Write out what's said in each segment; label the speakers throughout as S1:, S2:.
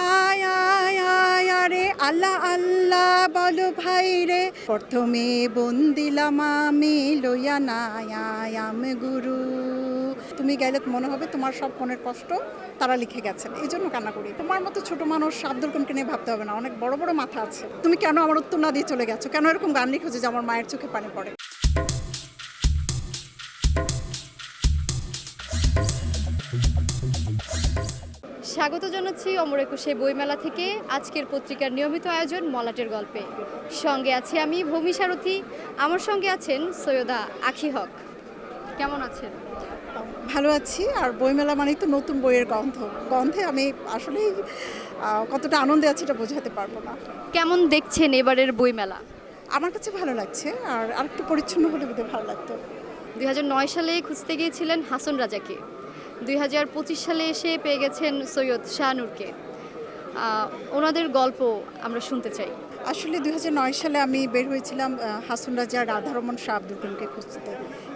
S1: আয় আয় আয় আরে আল্লাহ আল্লাহ বলো ভাই রে, প্রথমে বন্দিলাম আমি লইয়া নাই আয়াম গুরু। তুমি গেলে মনে হবে তোমার সব মনের কষ্ট তারা লিখে গেছেন, এই জন্য কান্না করি। তোমার মতো ছোট মানুষ আব্দুল কালামকে নিয়ে ভাবতে হবে না, অনেক বড় বড় মাথা আছে। তুমি কেন আমার উত্তর না দিয়ে চলে গেছো, কেন এরকম গান লিখেছো যে আমার মায়ের চোখে পানি পড়ে।
S2: স্বাগত জানাচ্ছি অমর একুশে বইমেলা থেকে আজকের পত্রিকার নিয়মিত আয়োজন মলাটের গল্পে। সঙ্গে আছি আমি ভূমি সারথী, আমার সঙ্গে আছেন সৈয়দা আখি হক। কেমন আছেন?
S1: ভালো আছি। আর বইমেলা মানেই তো নতুন বইয়ের গন্ধে আমি আসলেই কতটা আনন্দে আছি এটা বোঝাতে পারবো না।
S2: কেমন দেখছেন এবারের বইমেলা?
S1: আমার কাছে ভালো লাগছে, আর আরেকটু পরিচ্ছন্ন হলে বোধহয় ভালো লাগতো।
S2: 2009 সালে খুঁজতে গিয়েছিলেন হাসন রাজাকে, 2025 সালে এসে পেয়ে গেছেন সৈয়দ শাহনূরকে। ওনাদের গল্প আমরা শুনতে চাই।
S1: আসলে 2009 সালে আমি বের হয়েছিলাম হাসন রাজা, রাধারমন, শাহ আব্দুল কালামকে খুঁজতে।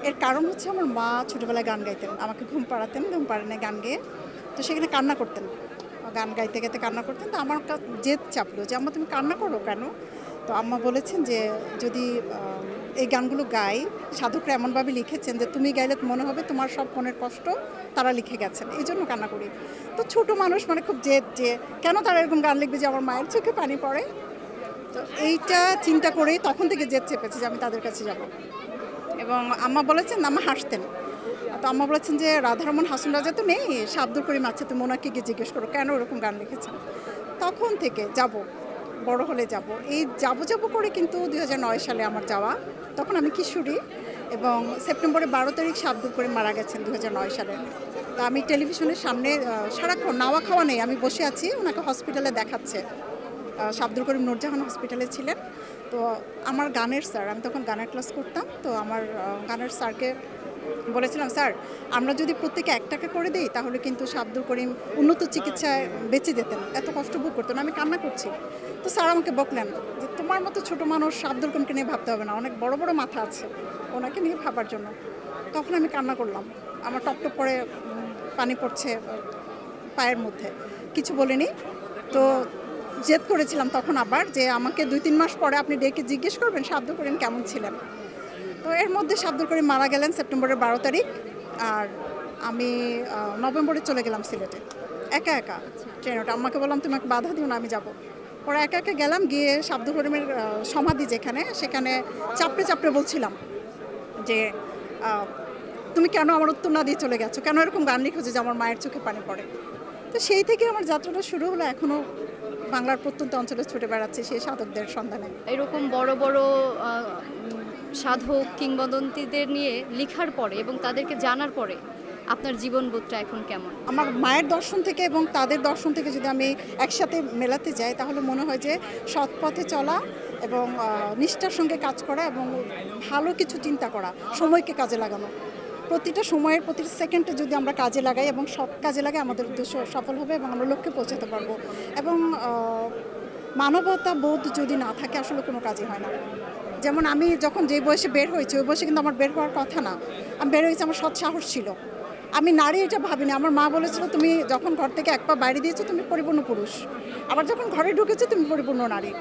S1: এর কারণ হচ্ছে আমার মা ছোটোবেলায় গান গাইতেন, আমাকে ঘুম পাড়াতেন, ঘুম পাড়ানে গান গেয়ে তো সেখানে কান্না করতেন, গান গাইতে গাইতে কান্না করতেন। তো আমার জেদ চাপলো যে আম্মা তুমি কান্না করো কেন। তো আম্মা বলেছেন যে যদি এই গানগুলো গাই, সাধকরা এমনভাবে লিখেছেন যে তুমি গাইলে মনে হবে তোমার সব মনের কষ্ট তারা লিখে গেছেন, এই জন্য কান্না করি। তো ছোট মানুষ মানে খুব জেদ, যে কেন তারা এরকম গান লিখবে যে আমার মায়ের চোখে পানি পড়ে। তো এইটা চিন্তা করেই তখন থেকে জেদ চেপেছে যে আমি তাদের কাছে যাব। এবং আম্মা বলেছেন, আম্মা হাসতেন, তো আম্মা বলেছেন যে রাধারমন হাসন রাজা তো নেই, শাহ আব্দুল করিম আছে, তুমি ওনাকে গিয়ে জিজ্ঞেস করো কেন ওরকম গান লিখেছেন। তখন থেকে যাব, বড় হলে যাব, এই যাব করে কিন্তু 2009 সালে আমার যাওয়া। তখন আমি কিশোরী, এবং সেপ্টেম্বরের 12 তারিখ শাহ আব্দুল করিম মারা গেছেন 2009 সালে। তো আমি টেলিভিশনের সামনে সারাক্ষণ নাওয়া খাওয়া নেই, আমি বসে আছি, ওনাকে হসপিটালে দেখাচ্ছে। শাহ আব্দুল করিম নূরজাহান হসপিটালে ছিলেন। তো আমার গানের স্যার, আমি তখন গানের ক্লাস করতাম, তো আমার গানের স্যারকে বলেছিলাম, স্যার আমরা যদি প্রত্যেকে 1 টাকা করে দিই তাহলে কিন্তু শাহ আব্দুল করিম উন্নত চিকিৎসায় বেঁচে যেতেন, এত কষ্ট ভোগ করতেন। আমি কান্না করছি। তো স্যার আমাকে বকলেন যে তোমার মতো ছোট মানুষ শাহ আব্দুল করিমকে নিয়ে ভাবতে হবে না, অনেক বড় বড় মাথা আছে ওনাকে নিয়ে ভাবার জন্য। তখন আমি কান্না করলাম, আমার টপ করে পানি পড়ছে পায়ের মধ্যে, কিছু বলিনি। তো জেদ করেছিলাম তখন আবার যে আমাকে 2-3 মাস পরে আপনি ডেকে জিজ্ঞেস করবেন শাহ আব্দুল করিম কেমন ছিলেন। তো এর মধ্যে শাহ আব্দুল করিম মারা গেলেন সেপ্টেম্বরের 12 তারিখ। আর আমি নভেম্বরে চলে গেলাম সিলেটে একা একা ট্রেনে। ওটা আম্মাকে বললাম তুমি আমাকে বাধা দিও না, আমি যাব। পরে একা একা গেলাম, গিয়ে শাহ আব্দুল করিমের সমাধি যেখানে, সেখানে চাপড়ে চাপড়ে বলছিলাম যে তুমি কেন আমার উত্তর না দিয়ে চলে গেছো, কেন এরকম গান লিখেছো যে আমার মায়ের চোখে পানি পড়ে। তো সেই থেকে আমার যাত্রাটা শুরু হলো, এখনও বাংলার প্রত্যন্ত অঞ্চলে ছুটে বেড়াচ্ছে সেই সাধকদের সন্ধানে।
S2: এরকম বড় বড় সাধক কিংবদন্তিদের নিয়ে লেখার পরে এবং তাদেরকে জানার পরে আপনার জীবনবোধটা এখন কেমন?
S1: আমার মায়ের দর্শন থেকে এবং তাদের দর্শন থেকে যদি আমি একসাথে মেলাতে যাই, তাহলে মনে হয় যে সৎ পথে চলা এবং নিষ্ঠার সঙ্গে কাজ করা এবং ভালো কিছু চিন্তা করা, সময়কে কাজে লাগানো, প্রতিটা সময়ের প্রতিটা সেকেন্ডে যদি আমরা কাজে লাগাই এবং সব কাজে লাগাই, আমাদের উদ্দেশ্য সফল হবে এবং আমরা লক্ষ্যে পৌঁছাতে পারবো। এবং মানবতা বোধ যদি না থাকে আসলে কোনো কাজই হয় না। যেমন আমি যখন যে বয়সে বের হয়েছি, ওই বয়সে কিন্তু আমার বের হওয়ার কথা না। আমি বের হয়েছি, আমার সৎ সাহস ছিল, আমি নারী এটা ভাবিনি। আমার মা বলেছিল তুমি যখন ঘর থেকে 1 পা বাইরে দিয়েছো তুমি পরিপূর্ণ পুরুষ, আবার যখন ঘরে ঢুকেছো তুমি পরিপূর্ণ নারী।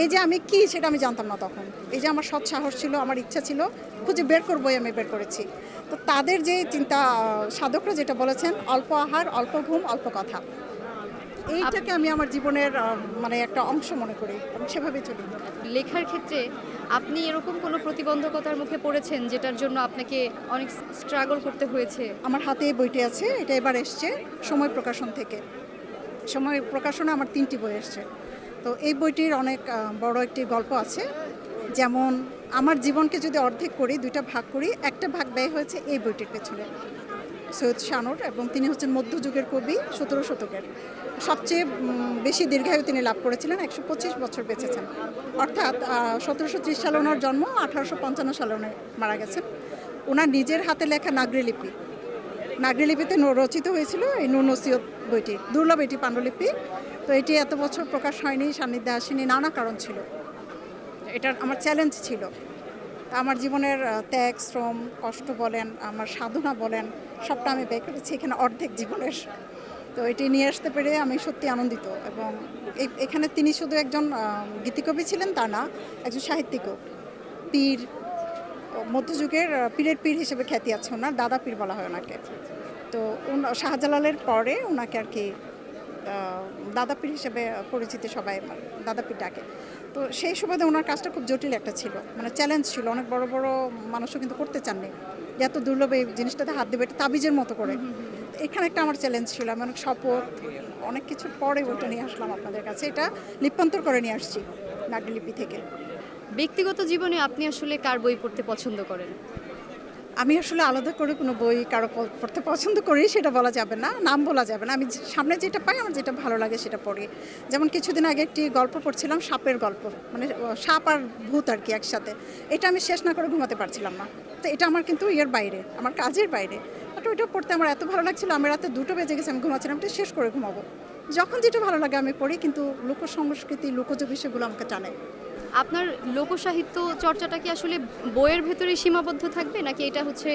S1: এই যে আমি কি সেটা আমি জানতাম না তখন। এই যে আমার সৎ সাহস ছিল, আমার ইচ্ছা ছিল, খুঁজে বের করবোই, আমি বের করেছি। তো তাদের যে চিন্তা, সাধকরা যেটা বলেছেন, অল্প আহার, অল্প ঘুম, অল্প কথা, এইটাকে আমি আমার জীবনের মানে একটা অংশ মনে করি এবং সেভাবে চলি।
S2: লেখার ক্ষেত্রে আপনি এরকম কোনো প্রতিবন্ধকতার মুখে পড়েছেন যেটার জন্য আপনাকে অনেক স্ট্রাগল করতে হয়েছে?
S1: আমার হাতে এই বইটি আছে, এটা এবার এসছে সময় প্রকাশন থেকে। সময় প্রকাশনে আমার 3টি বই এসছে। তো এই বইটির অনেক বড় একটি গল্প আছে। যেমন আমার জীবনকে যদি অর্ধেক করি, 2টা ভাগ করি, একটা ভাগ ব্যয় হয়েছে এই বইটির পেছনে সৈয়দ শাহনূর, এবং তিনি হচ্ছেন মধ্যযুগের কবি, 17 শতকের। সবচেয়ে বেশি দীর্ঘায়ু তিনি লাভ করেছিলেন, 125 বছর বেঁচেছেন। অর্থাৎ 1730 সালে ওনার জন্ম, 1855 সালে উনি মারা গেছেন। ওনার নিজের হাতে লেখা নাগরিলিপিতে রচিত হয়েছিল এই নূর নসিহত বইটি, দুর্লভ এটি পাণ্ডুলিপি। তো এটি এত বছর প্রকাশ হয়নি, সান্নিধ্যে আসেনি, নানা কারণ ছিল। এটার আমার চ্যালেঞ্জ ছিল। আমার জীবনের ত্যাগ, শ্রম, কষ্ট বলেন, আমার সাধনা বলেন, সবটা আমি ব্যয় করেছি এখানে অর্ধেক জীবনের। তো তো এটি নিয়ে আসতে পেরে আমি সত্যি আনন্দিত। এবং এখানে তিনি শুধু একজন গীতিকবি ছিলেন তা না, একজন সাহিত্যিকও, পীর, মধ্যযুগের পীরের পীর হিসেবে খ্যাতি আছে ওনার, দাদা পীর বলা হয় ওনাকে। তো শাহজালালের পরে ওনাকে আর কি দাদা পীর হিসেবে পরিচিতি, সবাই দাদা পীর ডাকে। তো সেই সুবাদে ওনার কাজটা খুব জটিল একটা ছিল, মানে চ্যালেঞ্জ ছিল, অনেক বড় বড় মানুষও কিন্তু করতে চাননি যে এত দুর্লভ এই জিনিসটাতে হাত দেবে, এটা তাবিজের মতো করে। এখানে একটা আমার চ্যালেঞ্জ ছিল, আমি অনেক শপথ, অনেক কিছুর পরে ওইটা নিয়ে আসলাম আপনাদের কাছে। এটা লিপ্যান্তর করে নিয়ে আসছি নাগরিলিপি থেকে।
S2: ব্যক্তিগত জীবনে আপনি আসলে কার বই পড়তে পছন্দ করেন?
S1: আমি আসলে আলাদা করে কোনো বই কারো পড়তে পছন্দ করি সেটা বলা যাবে না, নাম বলা যাবে না। আমি সামনে যেটা পাই, আমার যেটা ভালো লাগে সেটা পড়ি। যেমন কিছুদিন আগে একটি গল্প পড়ছিলাম, সাপের গল্প, মানে সাপ আর ভূত আর কি একসাথে। এটা আমি শেষ না করে ঘুমাতে পারছিলাম না। তো এটা আমার কিন্তু ইয়ের বাইরে, আমার কাজের বাইরে। বাট ওইটা পড়তে আমার এত ভালো লাগছিল, আমি রাতে 2টো বেজে গেছে, আমি ঘুমাচ্ছিলাম, এটা শেষ করে ঘুমাবো। যখন যেটা ভালো লাগে আমি পড়ি, কিন্তু লোক সংস্কৃতি, লোকজ বিষয়গুলো আমাকে টানে।
S2: আপনার লোকসাহিত্য চর্চাটা কি আসলে বইয়ের ভেতরেই সীমাবদ্ধ থাকবে, নাকি এটা হচ্ছে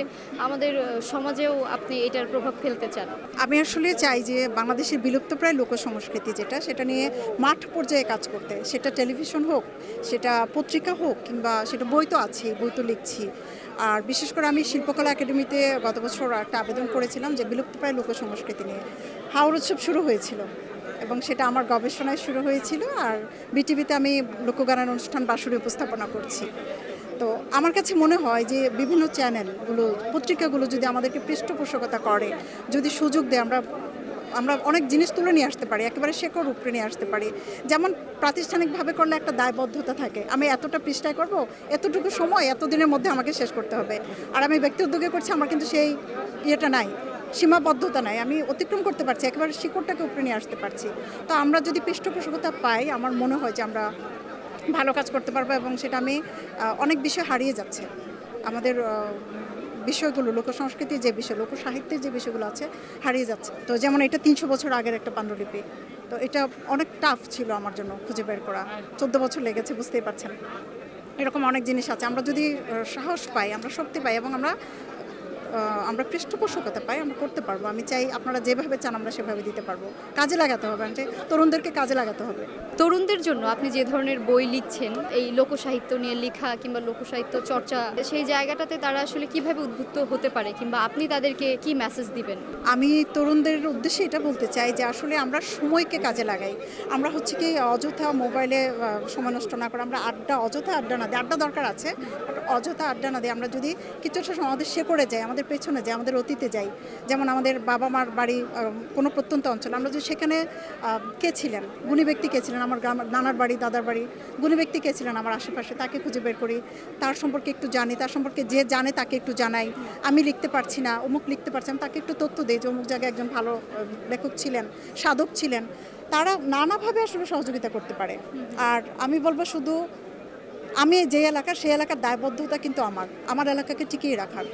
S2: আমাদের সমাজেও আপনি এটার প্রভাব ফেলতে চান?
S1: আমি আসলে চাই যে বাংলাদেশের বিলুপ্তপ্রায় লোক সংস্কৃতি যেটা, সেটা নিয়ে মাঠ পর্যায়ে কাজ করতে। সেটা টেলিভিশন হোক, সেটা পত্রিকা হোক, কিংবা সেটা বই তো আছে, বই তো লিখছি। আর বিশেষ করে আমি শিল্পকলা একাডেমিতে গত বছর একটা আবেদন করেছিলাম যে বিলুপ্তপ্রায় লোক সংস্কৃতি নিয়ে। হাওর উৎসব শুরু হয়েছিল এবং সেটা আমার গবেষণায় শুরু হয়েছিল। আর বিটিভিতে আমি লোকগানের অনুষ্ঠান বাঁশুরি উপস্থাপনা করছি। তো আমার কাছে মনে হয় যে বিভিন্ন চ্যানেলগুলো, পত্রিকাগুলো যদি আমাদেরকে পৃষ্ঠপোষকতা করে, যদি সুযোগ দেয়, আমরা অনেক জিনিস তুলে নিয়ে আসতে পারি, একেবারে শেকড় উপরে নিয়ে আসতে পারি। যেমন প্রাতিষ্ঠানিকভাবে করলে একটা দায়বদ্ধতা থাকে, আমি এতটা পৃষ্ঠায় করব, এতটুকু সময়, এতদিনের মধ্যে আমাকে শেষ করতে হবে। আর আমি ব্যক্তি উদ্যোগে করছি, আমার কিন্তু সেই ইয়েটা নাই, সীমাবদ্ধতা নাই, আমি অতিক্রম করতে পারছি, একেবারে শিকড়টাকে উপরে নিয়ে আসতে পারছি। তো আমরা যদি পৃষ্ঠপোষকতা পাই, আমার মনে হয় যে আমরা ভালো কাজ করতে পারবো। এবং সেটা আমি অনেক বিষয় হারিয়ে যাচ্ছে আমাদের বিষয়গুলো, লোকসংস্কৃতির যে বিষয়, লোকসাহিত্যের যে বিষয়গুলো আছে, হারিয়ে যাচ্ছে। তো যেমন এটা 300 বছর আগের একটা পাণ্ডুলিপি, তো এটা অনেক টাফ ছিল আমার জন্য খুঁজে বের করা, 14 বছর লেগেছে, বুঝতেই পারছেন। এরকম অনেক জিনিস আছে, আমরা যদি সাহস পাই, আমরা শক্তি পাই, এবং আমরা পৃষ্ঠপোষকতা পাই, আমরা করতে পারবো। আমি চাই আপনারা যেভাবে চান আমরা সেভাবে দিতে পারবো। কাজে লাগাতে হবে, আমি চাই তরুণদেরকে কাজে লাগাতে হবে।
S2: তরুণদের জন্য আপনি যে ধরনের বই লিখছেন, এই লোকসাহিত্য নিয়ে লেখা কিংবা লোকসাহিত্য চর্চা, সেই জায়গাটাতে তারা আসলে কিভাবে উদ্বুদ্ধ হতে পারে, কিংবা আপনি তাদেরকে কি মেসেজ দিবেন?
S1: আমি তরুণদের উদ্দেশ্যে এটা বলতে চাই যে আসলে আমরা সময়কে কাজে লাগাই। আমরা হচ্ছে কি অযথা মোবাইলে সময় নষ্ট না করে, আমরা অযথা আড্ডা না দিই, আড্ডা দরকার আছে, বাট অযথা আড্ডা না দিই। আমরা যদি কিছু একটা সময় আমাদের শেকড়ে যাই, আমাদের পেছনে যাই, আমাদের অতীতে যাই, যেমন আমাদের বাবা মার বাড়ি কোনো প্রত্যন্ত অঞ্চল, আমরা যদি সেখানে কে ছিলেন, গুণী ব্যক্তি কে ছিলেন, আমার নানার বাড়ি, দাদার বাড়ি, গুণী ব্যক্তি কে ছিলেন আমার আশেপাশে, তাকে খুঁজে বের করি, তার সম্পর্কে একটু জানি, তার সম্পর্কে যে জানে তাকে একটু জানাই। আমি লিখতে পারছি না, অমুক লিখতে পারছি, আমি তাকে একটু তথ্য দিই যে অমুক জায়গায় একজন ভালো লেখক ছিলেন, সাধক ছিলেন। তারা নানাভাবে আসলে সহযোগিতা করতে পারে। আর আমি বলবো, শুধু আমি যে এলাকার, সেই এলাকার দায়বদ্ধতা কিন্তু আমার এলাকাকে টিকিয়ে রাখার।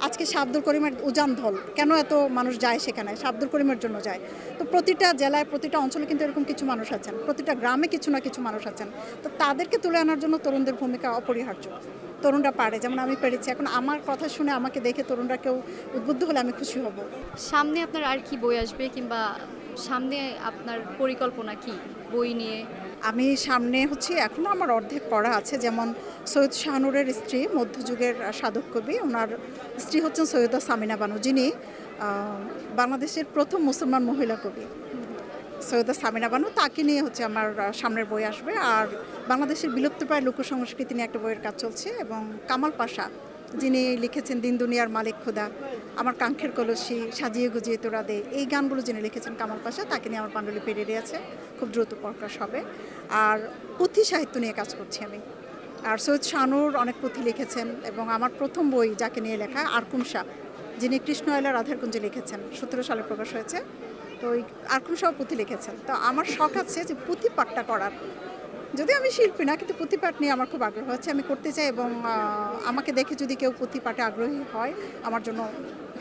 S1: আজকে শাহ আব্দুল করিমের উজান ধল, কেন এত মানুষ যায় সেখানে? শাহ আব্দুল করিমের জন্য যায়। তো প্রতিটা জেলায়, প্রতিটা অঞ্চলে কিন্তু এরকম কিছু মানুষ আছেন, প্রতিটা গ্রামে কিছু না কিছু মানুষ আছেন। তো তাদেরকে তুলে আনার জন্য তরুণদের ভূমিকা অপরিহার্য। তরুণরা পারে, যেমন আমি পেরেছি। এখন আমার কথা শুনে, আমাকে দেখে তরুণরা কেউ উদ্বুদ্ধ হলে আমি খুশি হব।
S2: সামনে আপনার আর কি বই আসবে, কিংবা সামনে আপনার পরিকল্পনা কি বই নিয়ে?
S1: আমি সামনে হচ্ছে, এখনও আমার অর্ধেক পড়া আছে। যেমন সৈয়দ শাহনুরের স্ত্রী, মধ্যযুগের সাধক কবি, ওনার স্ত্রী হচ্ছেন সৈয়দা সামিনা বানু, যিনি বাংলাদেশের প্রথম মুসলমান মহিলা কবি, সৈয়দা সামিনা বানু। তাকে নিয়ে হচ্ছে আমার সামনের বই আসবে। আর বাংলাদেশের বিলুপ্তপ্রায় লোকসংস্কৃতি নিয়ে একটা বইয়ের কাজ চলছে। এবং কামাল পাশা, যিনি লিখেছেন দিন দুনিয়ার মালিক খোদা, আমার কাঙ্ক্ষের কলসি, সাজিয়ে গুজিয়ে তোরা দে, এই গানগুলো যিনি লিখেছেন কামাল পাশা, তাকে নিয়ে আমার পাণ্ডুলিপি রেডি আছে, খুব দ্রুত প্রকাশ হবে। আর পুঁথি সাহিত্য নিয়ে কাজ করছি আমি। আর সৈয়দ শাহনুর অনেক পুঁথি লিখেছেন, এবং আমার প্রথম বই যাকে নিয়ে লেখা, আরকুম শাহ, যিনি কৃষ্ণয়লা রাধারকুঞ্জে লিখেছেন, 17 সালে প্রকাশ হয়েছে। তো ওই আরকুম শাহ পুঁথি লিখেছেন। তো আমার শখ আছে যে পুঁথি পাঠটা করার। যদি আমি শিল্পী না, কিন্তু পুঁথিপাঠ নিয়ে আমার খুব আগ্রহ আছে, আমি করতে চাই। এবং আমাকে দেখে যদি কেউ পুঁথিপাঠে আগ্রহী হয়, আমার জন্য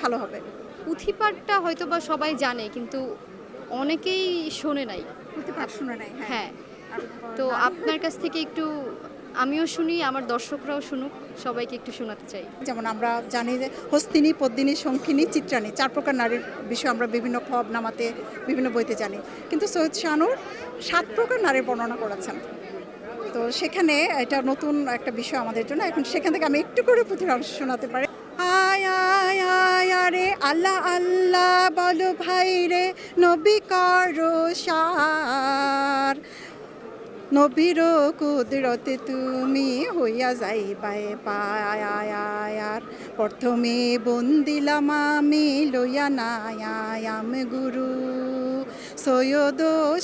S1: ভালো হবে।
S2: পুঁথিপাঠটা হয়তো বা সবাই জানে, কিন্তু অনেকেই শোনে নাই।
S1: পুঁথিপাঠ শুনে নাই।
S2: হ্যাঁ,
S1: আর
S2: তো আপনার কাছ থেকে একটু আমিও শুনি, আমার দর্শকরাও শুনুক, সবাইকে একটু শোনাতে চাই।
S1: যেমন আমরা জানি যে হস্তিনী, পদ্মিনী, শঙ্খিনী, চিত্রাণী 4 প্রকার নারীর বিষয়ে আমরা বিভিন্ন খবরনামাতে বিভিন্ন বইতে জানি, কিন্তু সৈয়দ শাহনূর 7 প্রকার নারীর বর্ণনা করেছেন। তো সেখানে এটা নতুন একটা বিষয় আমাদের জন্য। এখন সেখান থেকে আমি একটু করে প্রতির অংশ শোনাতে পারি। আয় আয় আয় আরে আল্লাহ আল্লাহ বলো ভাই রে, নবী করো সার, নবীর কুদরতে তুমি হইয়া যাইবাই পায়ার, প্রথমে বন্দিলাম আমি লইয়া নায়াম গুরু, সৈয়দ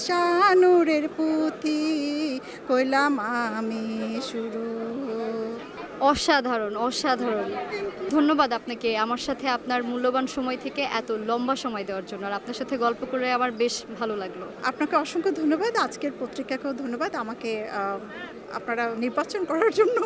S1: শাহনূরের পুঁথি কইলাম আমি শুরু।
S2: অসাধারণ, অসাধারণ। ধন্যবাদ আপনাকে আমার সাথে আপনার মূল্যবান সময় থেকে এত লম্বা সময় দেওয়ার জন্য। আর আপনার সাথে গল্প করে আমার বেশ ভালো লাগলো।
S1: আপনাকে অসংখ্য ধন্যবাদ, আজকের পত্রিকাকেও ধন্যবাদ আমাকে আপনারা নির্বাচন করার জন্য।